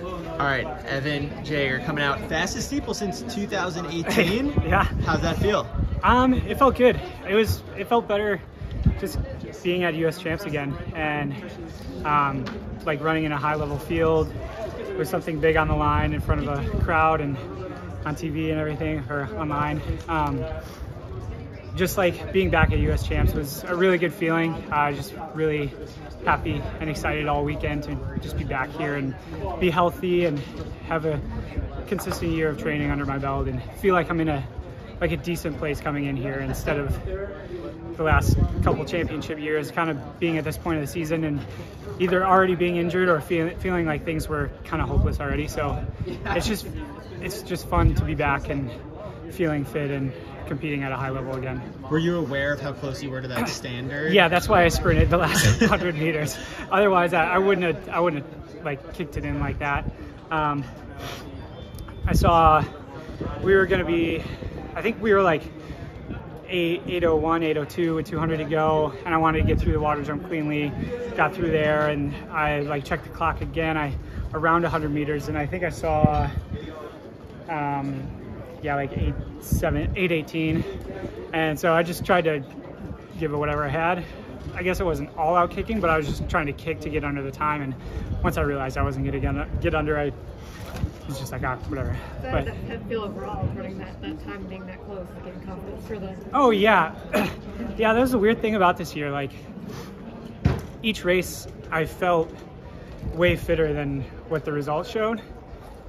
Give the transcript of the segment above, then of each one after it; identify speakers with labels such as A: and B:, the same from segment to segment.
A: All right, Evan Jager coming out fastest steeple since 2018.
B: Yeah.
A: How's that feel?
B: It felt good. It felt better just being at US Champs again, and like running in a high level field with something big on the line in front of a crowd and on TV and everything, or online. Just like being back at US Champs was a really good feeling. Just really happy and excited all weekend to just be back here and be healthy and have a consistent year of training under my belt and feel like I'm in a decent place coming in here, instead of the last couple championship years kind of being at this point of the season and either already being injured or feeling like things were kind of hopeless already. So it's just fun to be back and feeling fit and competing at a high level again.
A: Were you aware of how close you were to that standard?
B: Yeah, that's why I sprinted the last 100 meters. Otherwise, I wouldn't have like kicked it in like that. I saw we were going to be, I think we were like 8:01, 8:02 with 200 to go, and I wanted to get through the water jump cleenly. Got through there, and I like checked the clock again. Around 100 meters, and I think I saw like 8:18, and so I just tried to give it whatever I had. I guess it wasn't all out kicking, but I was just trying to kick to get under the time, and once I realized I wasn't going to get under, I was just like, whatever.
C: But that feel overall, running that time, being that close, getting confidence for the...
B: Oh yeah. Yeah, that was the weird thing about this year. Like, each race I felt way fitter than what the results showed.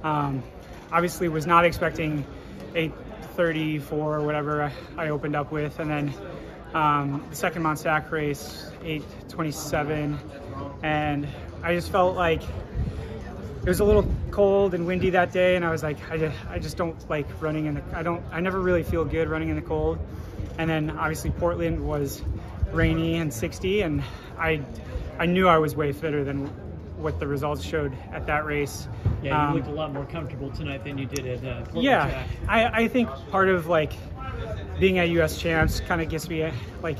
B: Obviously was not expecting 8:34 or whatever I opened up with, and then the second Mount Sac race 8:27, and I just felt like it was a little cold and windy that day, and I was like, I just don't like running in the, I never really feel good running in the cold. And then obviously Portland was rainy and 60, and I knew I was way fitter than what the results showed at that race.
D: Yeah, you looked a lot more comfortable tonight than you did at Portland.
B: Yeah,
D: track.
B: I think part of like being at US Champs kind of gets me like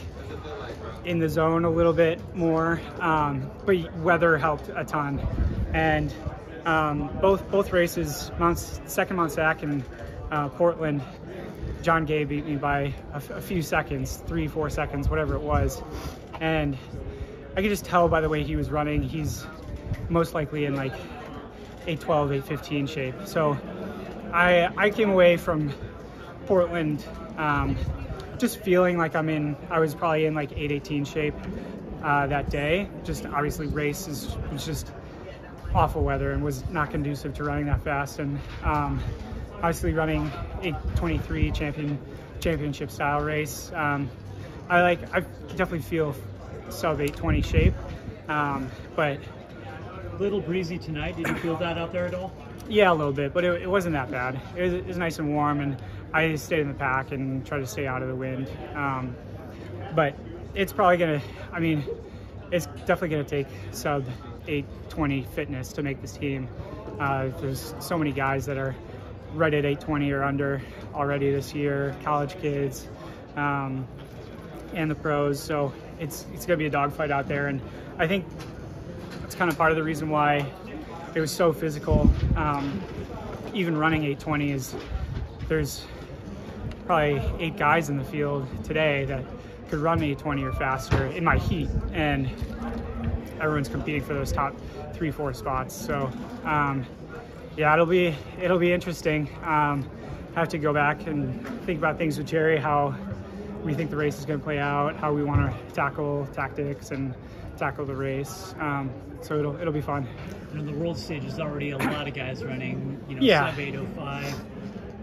B: in the zone a little bit more, but weather helped a ton. And both races, second Mount Sac and Portland, John Gay beat me by a few seconds, 3-4 seconds, whatever it was. And I could just tell by the way he was running, he's most likely in like 8:12, 8:15 shape. So I came away from Portland just feeling like I was probably in like 8:18 shape that day. Just obviously race was just awful weather and was not conducive to running that fast. And obviously running 8:23 championship style race, I definitely feel sub 8:20 shape, but
D: a little breezy tonight. Did you feel that out there at all?
B: Yeah, a little bit, but it wasn't that bad. It was nice and warm, and I stayed in the pack and tried to stay out of the wind. But it's probably it's definitely gonna take sub 8:20 fitness to make this team. There's so many guys that are right at 8:20 or under already this year, college kids, and the pros. So it's gonna be a dogfight out there, and I think that's kind of part of the reason why it was so physical. Even running 8:20 is, there's probably 8 guys in the field today that could run 8:20 or faster in my heat, and everyone's competing for those top 3-4 spots. So yeah, it'll be interesting. Have to go back and think about things with Jerry, how we think the race is going to play out, how we want to tackle tactics and tackle the race. So it'll be fun.
D: And on the world stage, there's already a lot of guys running,
B: Yeah.
D: sub 8:05,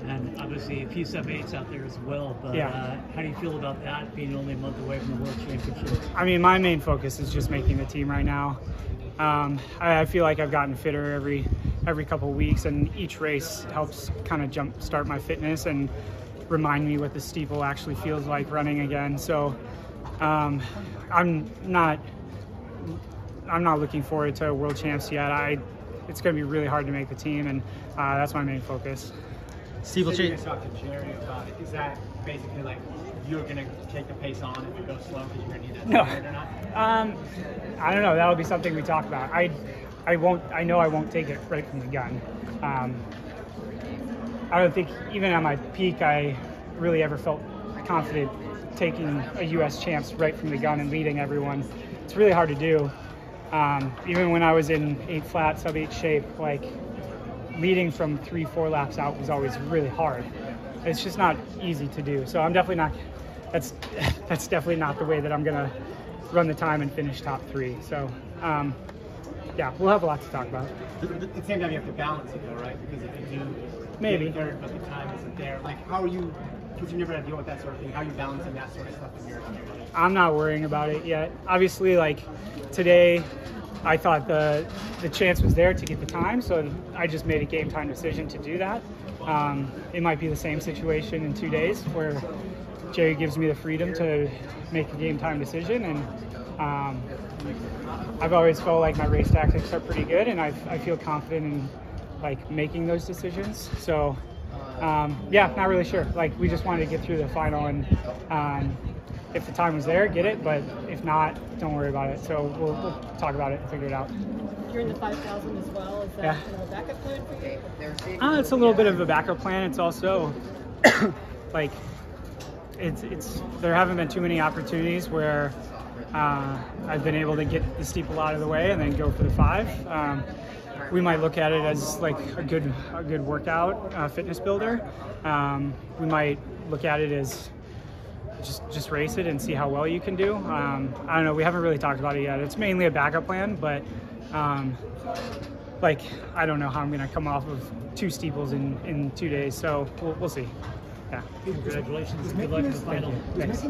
D: and obviously a few sub 8s out there as well. But
B: Yeah.
D: How do you feel about that, being only a month away from the World Championships?
B: I mean, my main focus is just making the team right now. I feel like I've gotten fitter every couple weeks, and each race helps kind of jump start my fitness and remind me what the steeple actually feels like running again. So I'm not looking forward to World Champs yet. It's going to be really hard to make the team, and that's my main focus.
A: Steeplechase.
E: Talk to Jerry about it. Is that basically like you're going to take the pace on if it goes slow because you're going to need that
B: No.
E: or not?
B: I don't know. That'll be something we talk about. I know I won't take it right from the gun. I don't think even at my peak I really ever felt confident taking a US Champs right from the gun and leading everyone. It's really hard to do. Even when I was in 8 flat, sub 8 shape, like leading from 3-4 laps out was always really hard. It's just not easy to do. So I'm definitely not, that's definitely not the way that I'm gonna run the time and finish top 3. So yeah, we'll have a lot to talk about.
E: At the same time, you have to balance it though, right? Because if you do
B: maybe
E: get third, but the time isn't there, like how are you, because you never had to deal with that sort of thing, how are you balancing that sort of stuff in your life?
B: I'm not worrying about it yet. Obviously, like today, I thought the chance was there to get the time, so I just made a game time decision to do that. It might be the same situation in 2 days where Jager gives me the freedom to make a game time decision, and I've always felt like my race tactics are pretty good, and I feel confident in like making those decisions. So yeah, not really sure. Like we just wanted to get through the final, and if the time was there, get it, but if not, don't worry about it. So we'll talk about it and figure it out.
C: You're in the 5,000 as well. Is that
B: Yeah.
C: kind of a backup plan for you?
B: It's a little bit of a backup plan. It's also like it's there haven't been too many opportunities where I've been able to get the steeple out of the way and then go for the 5. We might look at it as like a good workout, fitness builder. We might look at it as just race it and see how well you can do. I don't know. We haven't really talked about it yet. It's mainly a backup plan, but like I don't know how I'm going to come off of 2 steeples in 2 days. So we'll see. Yeah.
D: Congratulations. Good luck in the final.
B: Thanks.